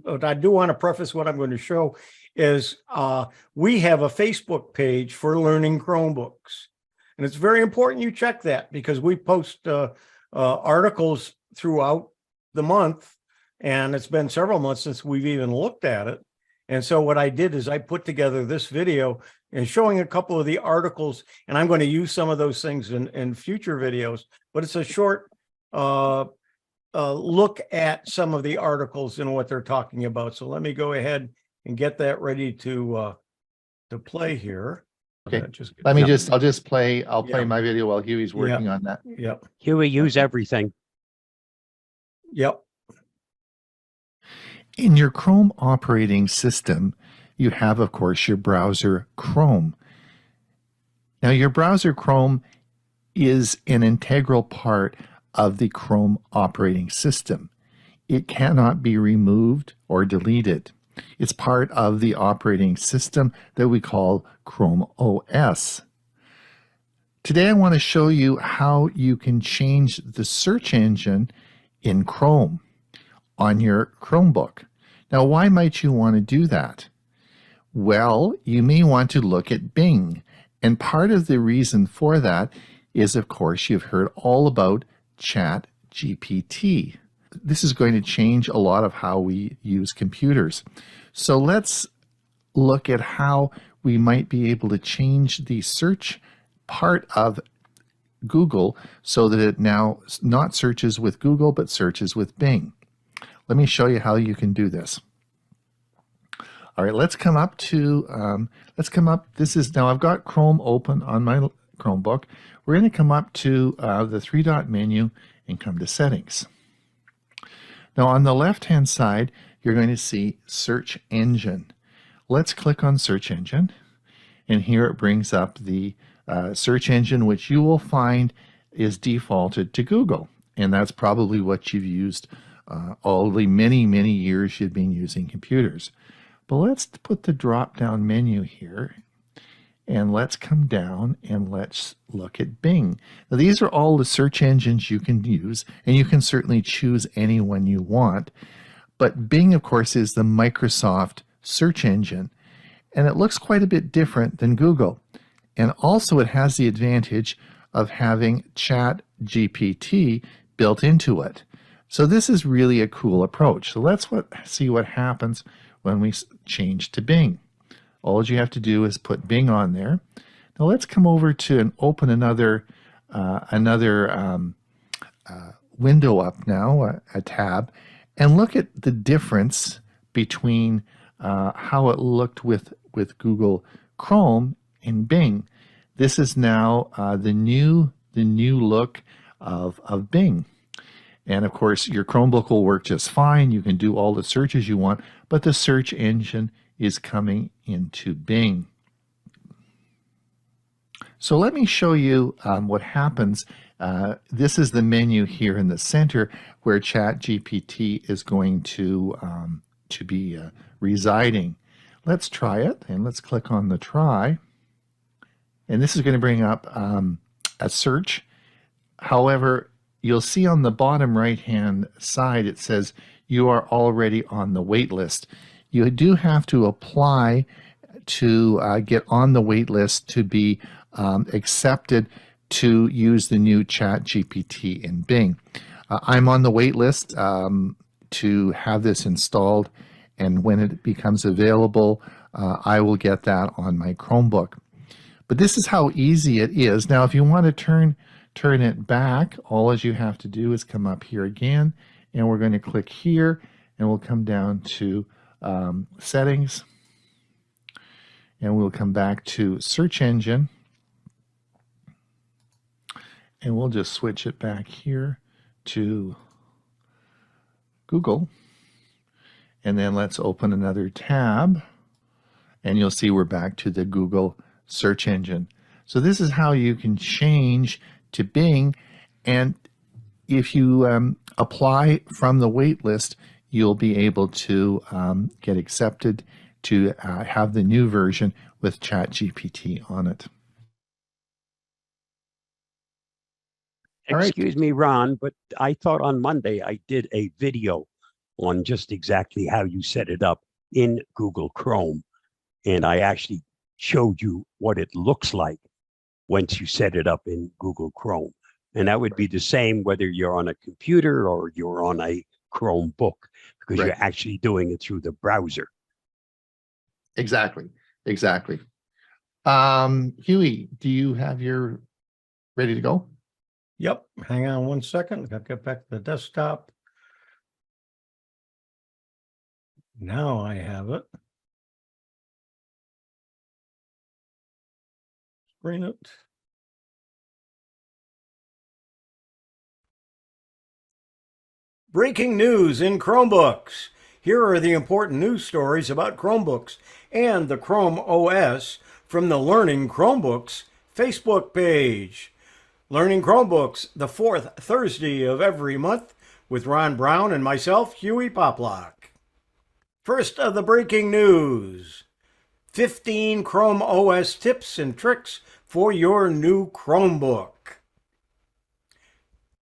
But I do want to preface what I'm going to show is we have a Facebook page for learning Chromebooks. And it's very important you check that because we post articles throughout the month, and it's been several months since we've even looked at it. And so what I did is I put together this video and showing a couple of the articles, and I'm going to use some of those things in future videos, but it's a short look at some of the articles and what they're talking about. So let me go ahead and get that ready to play here. Okay. Let me I'll play my video while Huey's working on that. Yep. Huey, use everything. Yep. In your Chrome operating system, you have, of course, your browser Chrome. Now, your browser Chrome is an integral part of the Chrome operating system. It cannot be removed or deleted. It's part of the operating system that we call Chrome OS. Today, I want to show you how you can change the search engine in Chrome on your Chromebook. Now, why might you want to do that? Well, you may want to look at Bing. And part of the reason for that is, of course, you've heard all about ChatGPT. This is going to change a lot of how we use computers. So let's look at how we might be able to change the search part of Google so that it now not searches with Google, but searches with Bing. Let me show you how you can do this. All right, let's come up to, now I've got Chrome open on my Chromebook. We're going to come up to the 3-dot menu and come to Settings. Now on the left-hand side, you're going to see Search Engine. Let's click on Search Engine, and here it brings up the search engine, which you will find is defaulted to Google. And that's probably what you've used all the many, many years you've been using computers. But let's put the drop-down menu here, and let's come down and let's look at Bing. Now, these are all the search engines you can use, and you can certainly choose any one you want. But Bing, of course, is the Microsoft search engine, and it looks quite a bit different than Google. And also it has the advantage of having ChatGPT built into it. So this is really a cool approach. So let's see what happens when we change to Bing. All you have to do is put Bing on there. Now let's come over to and open another window up now, a tab, and look at the difference between how it looked with Google Chrome and Bing. This is now the new look of Bing. And of course, your Chromebook will work just fine. You can do all the searches you want, but the search engine is coming into Bing. So let me show you what happens. This is the menu here in the center where ChatGPT is going to be residing. Let's try it, and let's click on the try. And this is going to bring up a search. However, you'll see on the bottom right-hand side, it says you are already on the wait list. You do have to apply to get on the wait list to be accepted to use the new ChatGPT in Bing. I'm on the wait list to have this installed, and when it becomes available, I will get that on my Chromebook. But this is how easy it is. Now, if you want to turn it back, all you have to do is come up here again, and we're going to click here, and we'll come down to Settings, and we'll come back to Search Engine, and we'll just switch it back here to Google, and then let's open another tab, and you'll see we're back to the Google search engine. So this is how you can change to Bing, and if you apply from the wait list, you'll be able to get accepted to have the new version with ChatGPT on it. All right. Excuse me, Ron, but I thought on Monday I did a video on just exactly how you set it up in Google Chrome. And I actually showed you what it looks like once you set it up in Google Chrome. And that would be the same whether you're on a computer or you're on a Chromebook, because Right. you're actually doing it through the browser. Exactly. Exactly. Huey, do you have your ready to go? Yep, hang on one second. I'll get back to the desktop. Now I have it. Screen it. Breaking news in Chromebooks. Here are the important news stories about Chromebooks and the Chrome OS from the Learning Chromebooks Facebook page. Learning Chromebooks, the fourth Thursday of every month, with Ron Brown and myself, Huey Poplock. First of the breaking news. 15 Chrome OS tips and tricks for your new Chromebook.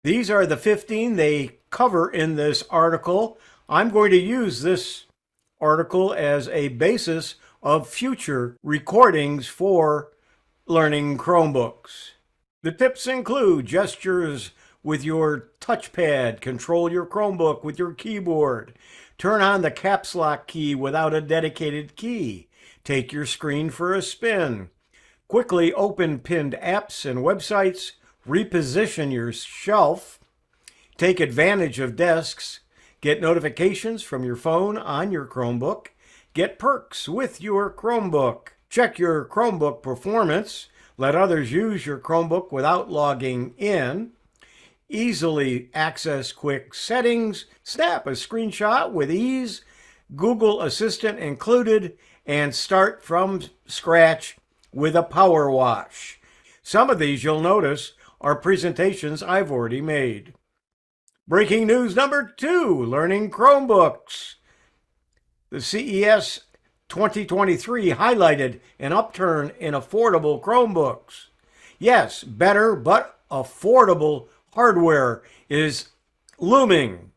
These are the 15 they cover in this article. I'm going to use this article as a basis of future recordings for Learning Chromebooks. The tips include gestures with your touchpad, control your Chromebook with your keyboard, turn on the caps lock key without a dedicated key, take your screen for a spin, quickly open pinned apps and websites, reposition your shelf, take advantage of desks, get notifications from your phone on your Chromebook, get perks with your Chromebook, check your Chromebook performance, let others use your Chromebook without logging in, easily access quick settings, snap a screenshot with ease, Google Assistant included, and start from scratch with a power wash. Some of these, you'll notice, are presentations I've already made. Breaking news number 2, Learning Chromebooks. The CES 2023 highlighted an upturn in affordable Chromebooks. Yes, better but affordable hardware is looming.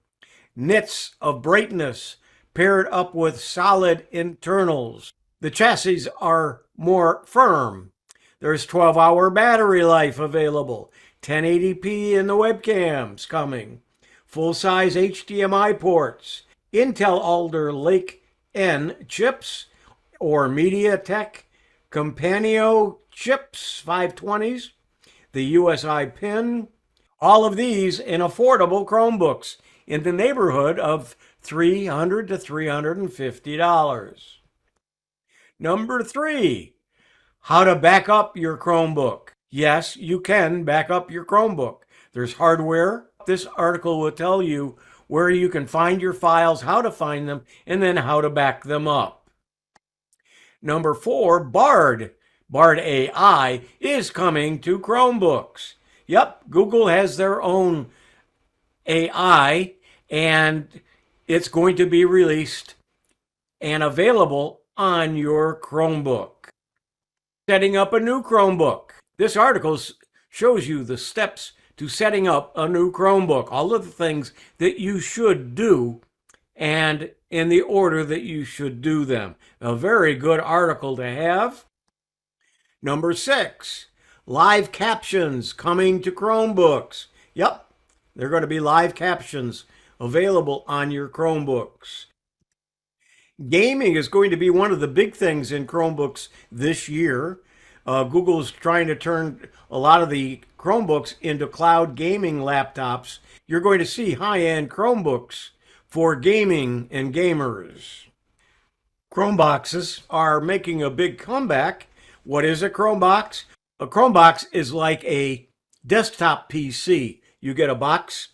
Nits of brightness paired up with solid internals. The chassis are more firm. There's 12-hour battery life available. 1080p in the webcams coming. Full-size HDMI ports. Intel Alder Lake N chips or MediaTek Companion chips 520s. The USI pin. All of these in affordable Chromebooks in the neighborhood of $300 to $350. Number 3, how to back up your Chromebook. Yes, you can back up your Chromebook. There's hardware. This article will tell you where you can find your files, how to find them, and then how to back them up. Number 4, Bard. Bard AI is coming to Chromebooks. Yep, Google has their own AI, and it's going to be released and available on your Chromebook. Setting up a new Chromebook. This article shows you the steps to setting up a new Chromebook, all of the things that you should do and in the order that you should do them. A very good article to have. Number 6, live captions coming to Chromebooks. Yep, they're going to be live captions available on your Chromebooks. Gaming is going to be one of the big things in Chromebooks this year. Google's trying to turn a lot of the Chromebooks into cloud gaming laptops. You're going to see high-end Chromebooks for gaming and gamers. Chromeboxes are making a big comeback. What is a Chromebox? A Chromebox is like a desktop PC. You get a box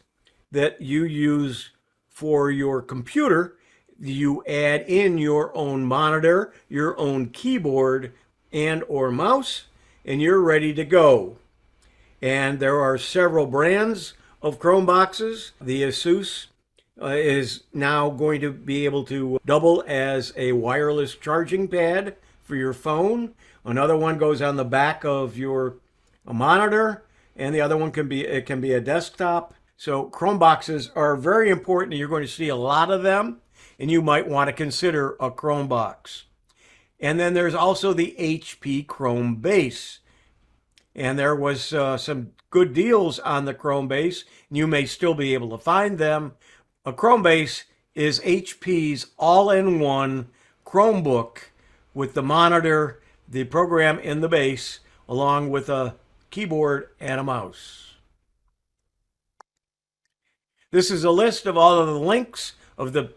that you use for your computer. You add in your own monitor, your own keyboard and or mouse, and you're ready to go. And there are several brands of Chromeboxes. The Asus is now going to be able to double as a wireless charging pad for your phone. Another one goes on the back of your monitor, and the other one can be a desktop. So Chromeboxes are very important. You're going to see a lot of them, and you might want to consider a Chromebox. And then there's also the HP Chrome base. And there was some good deals on the Chrome base. You may still be able to find them. A Chrome base is HP's all-in-one Chromebook with the monitor, the program in the base, along with a keyboard and a mouse. This is a list of all of the links of the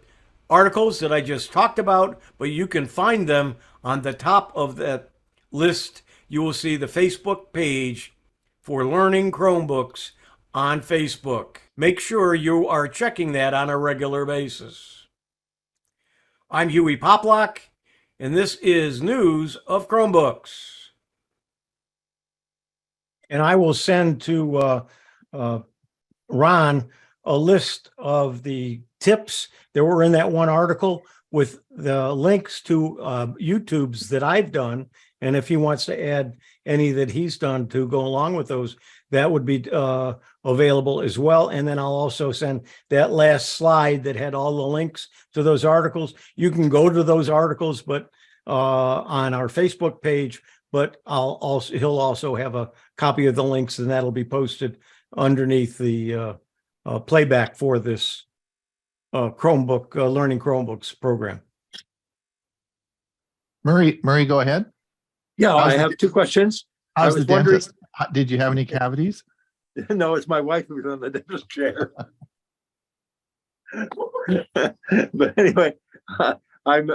articles that I just talked about, but you can find them on the top of that list. You will see the Facebook page for Learning Chromebooks on Facebook. Make sure you are checking that on a regular basis. I'm Huey Poplock, and this is News of Chromebooks. And I will send to Ron a list of the tips that were in that one article with the links to YouTubes that I've done. And if he wants to add any that he's done to go along with those, that would be available as well. And then I'll also send that last slide that had all the links to those articles. You can go to those articles, but on our Facebook page, but he'll also have a copy of the links, and that'll be posted underneath the playback for this Chromebook Learning Chromebooks program. Murray, go ahead. Yeah, I have two questions. How's the was wondering- dentist? Did you have any cavities? No, it's my wife who's on the dentist chair. But anyway, I'm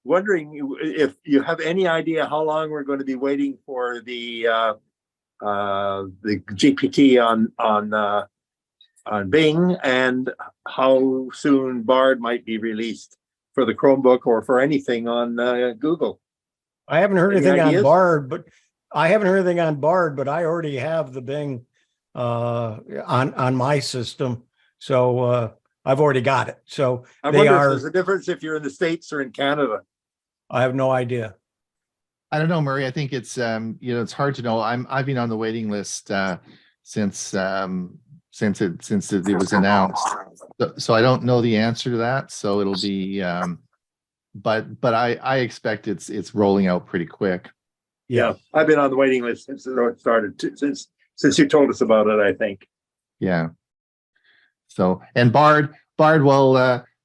wondering if you have any idea how long we're going to be waiting for the GPT on Bing, and how soon Bard might be released for the Chromebook or for anything on Google. I haven't heard Any anything ideas? on Bard, but I already have the Bing on my system. So I've already got it. So I they wonder if are, there's a difference if you're in the States or in Canada. I have no idea. I don't know, Murray. I think it's it's hard to know. I've been on the waiting list since it was announced. So I don't know the answer to that. So it'll be but I expect it's rolling out pretty quick. Yeah. I've been on the waiting list since it started, since you told us about it, I think. Yeah. So, and Bard will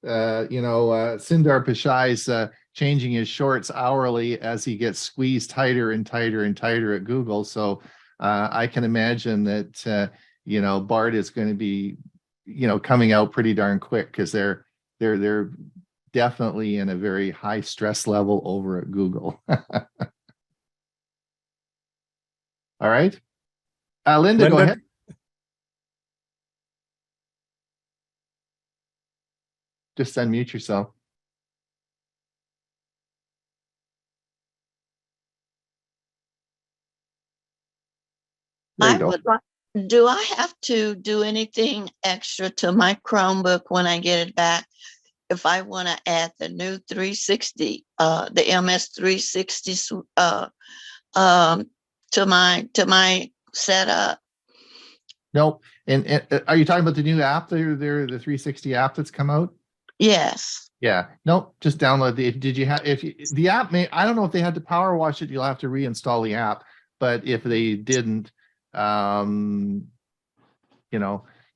Sundar Pichai's changing his shorts hourly as he gets squeezed tighter and tighter and tighter at Google. So I can imagine that Bard is going to be coming out pretty darn quick, because they're definitely in a very high stress level over at Google. All right. Linda, go ahead. Just unmute yourself. There you go. Do I have to do anything extra to my Chromebook when I get it back? If I want to add the new 360, the MS 360 to my setup? Nope. And are you talking about the new app? The 360 app that's come out? Yes. Yeah. Nope. Just download the. Did you have the app? I don't know if they had to power wash it. You'll have to reinstall the app. But if they didn't,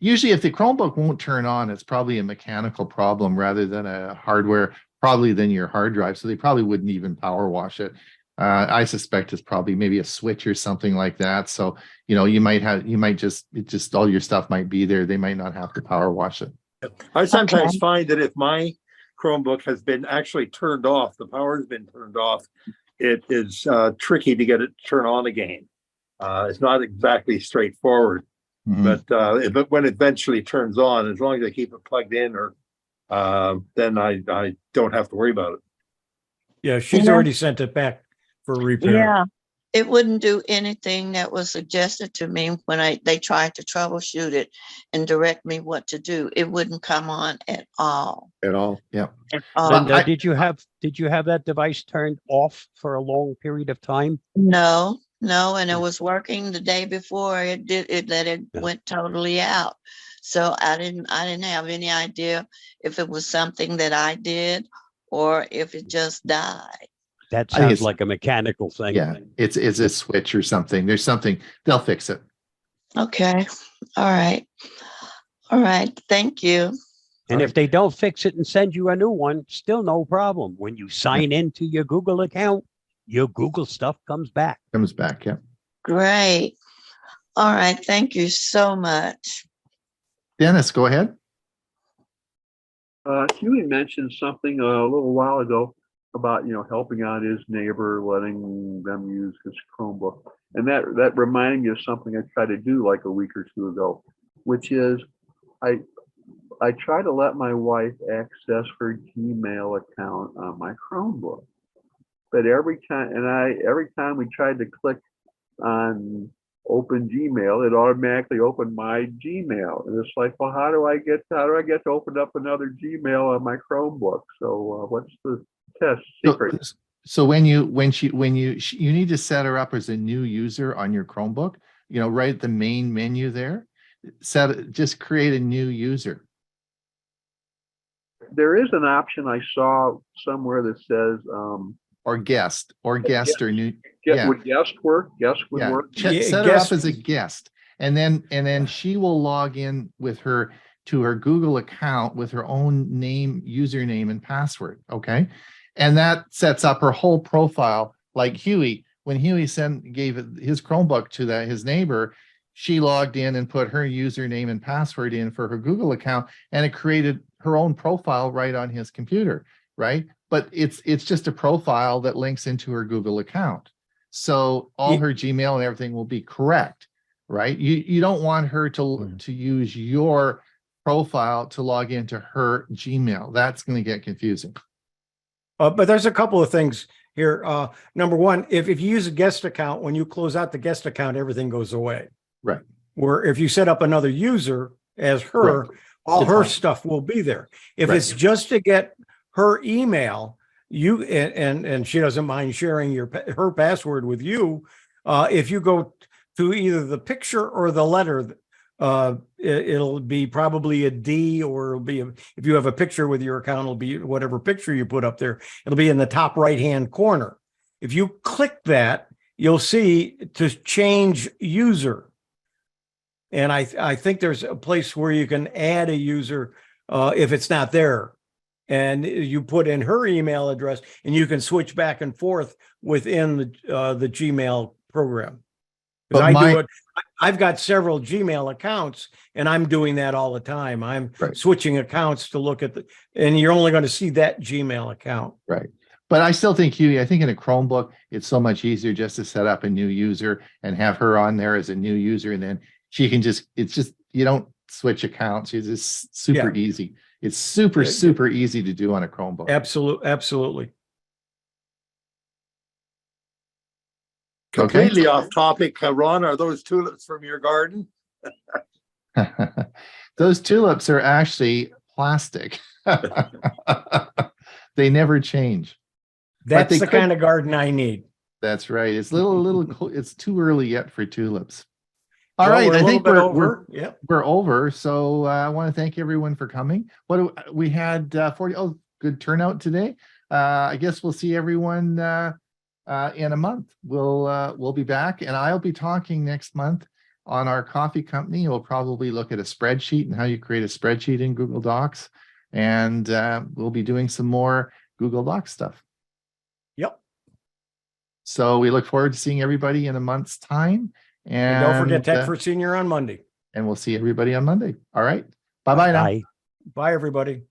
usually if the Chromebook won't turn on, it's probably a mechanical problem rather than a hardware, probably than your hard drive. So they probably wouldn't even power wash it. I suspect it's probably maybe a switch or something like that. So, you might just all your stuff might be there. They might not have to power wash it. I sometimes find that if my Chromebook has been actually turned off, the power has been turned off, it is tricky to get it to turn on again. It's not exactly straightforward, but when it eventually turns on, as long as I keep it plugged in, or then I don't have to worry about it. Yeah, she's already sent it back for repair. Yeah, It wouldn't do anything that was suggested to me when they tried to troubleshoot it and direct me what to do. It wouldn't come on at all. At all. Yeah. Linda, did you have that device turned off for a long period of time? No, and it was working the day before it went totally out. So I didn't have any idea if it was something that I did or if it just died. That I think sounds it's- like a mechanical thing. Yeah. It's a switch or something. There's something, they'll fix it. Okay. All right. Thank you. And if they don't fix it and send you a new one, still no problem. When you sign into your Google account, your Google stuff comes back. Comes back. Yeah. Great. All right. Thank you so much. Dennis, go ahead. Huey mentioned something a little while ago about, helping out his neighbor, letting them use his Chromebook. And that reminded me of something I tried to do like a week or two ago, which is I try to let my wife access her Gmail account on my Chromebook. But every time we tried to click on open Gmail, it automatically opened my Gmail. And it's like, well, how do I get to open up another Gmail on my Chromebook? So what's the test secret? So when you need to set her up as a new user on your Chromebook, right at the main menu there, just create a new user. There is an option I saw somewhere that says Or guest or new. would guest work? Guest would Yeah. work. Set her up as a guest, and then she will log in with her to her Google account with her own name, username, and password. Okay. And that sets up her whole profile. Like Huey, when Huey gave his Chromebook to his neighbor, she logged in and put her username and password in for her Google account, and it created her own profile right on his computer, right? But it's just a profile that links into her Google account. So all her Gmail and everything will be correct, right? You don't want her to use your profile to log into her Gmail. That's going to get confusing. But there's a couple of things here. Number one, if you use a guest account, when you close out the guest account, everything goes away. Right. Where if you set up another user as her, all her stuff will be there. If it's just to get her email, and she doesn't mind sharing her password with you. If you go to either the picture or the letter, it'll be probably a D, or it'll be if you have a picture with your account, it'll be whatever picture you put up there. It'll be in the top right hand corner. If you click that, you'll see to change user. And I think there's a place where you can add a user if it's not there. And you put in her email address, and you can switch back and forth within the Gmail program. Because I've got several Gmail accounts, and I'm doing that all the time. I'm switching accounts to look at and you're only going to see that Gmail account. Right. But I still think, Huey, I think in a Chromebook, it's so much easier just to set up a new user and have her on there as a new user. And then she can you don't switch accounts. It's just super easy. It's super easy to do on a Chromebook. Absolutely. Completely off topic. Ron, are those tulips from your garden? Those tulips are actually plastic. They never change. That's the kind of garden I need. That's right. It's it's too early yet for tulips. All right, I think we're over. So I want to thank everyone for coming. We had 40. Oh, good turnout today. I guess we'll see everyone in a month. We'll be back, and I'll be talking next month on our coffee company. We'll probably look at a spreadsheet and how you create a spreadsheet in Google Docs, and we'll be doing some more Google Docs stuff. Yep. So we look forward to seeing everybody in a month's time. And don't forget Tech for Senior on Monday. And we'll see everybody on Monday. All right. Bye-bye now. Bye, everybody.